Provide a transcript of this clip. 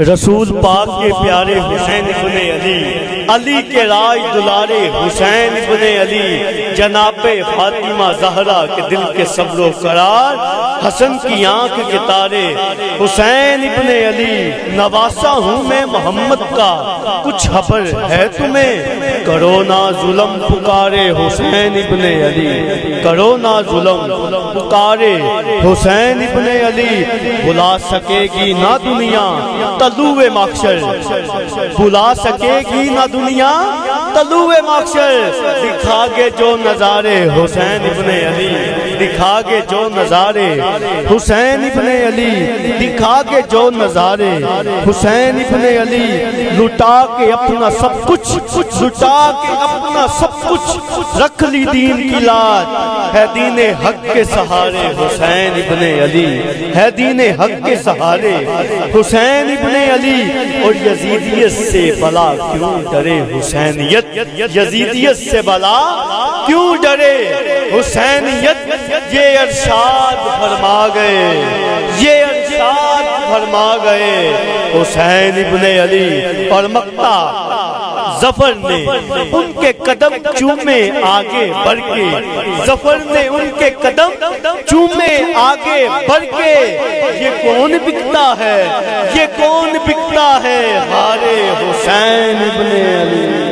رسول پاک کے پیارے حسین ابن علی، علی کے رائے دلارے حسین ابن علی، جناب فاطمہ زہرا کے دل کے صبر و قرار، حسن کی آنکھ کے تارے حسین ابن علی، نواسا ہوں میں محمد کا، کچھ خبر ہے تمہیں؟ کرو نا ظلم پکارے حسین ابن علی، کرو نا ظلم پکارے حسین ابن علی، بلا سکے گی نہ دنیا طلوع محشر، بلا سکے گی نہ دنیا طلوع محشر، دکھا گے جو نظارے حسین ابن علی، دکھا گے جو نظارے حسین ابن علی، دکھا گے جو نظارے حسین ابن علی، لٹا کے اپنا سب کچھ، لٹا کے اپنا سب کچھ، رکھ لی دین کی لاج، ہے دین حق کے سہارے حسین ابن علی، ہے دین حق کے سہارے حسین ابن علی، اور یزیدیت سے بلا کیوں ڈرے حسینیت، یزیدیت سے بلا کیوں ڈرے حسینیت، یہ ارشاد فرما گئے، یہ ارشاد فرما گئے حسین ابن علی، اور مقطع ظفر نے ان کے قدم چومے آگے بڑھ کے، ظفر نے ان کے قدم چومے آگے بڑھ کے، یہ کون بکتا ہے، یہ کون بکتا ہے ہارے حسین ابن علی۔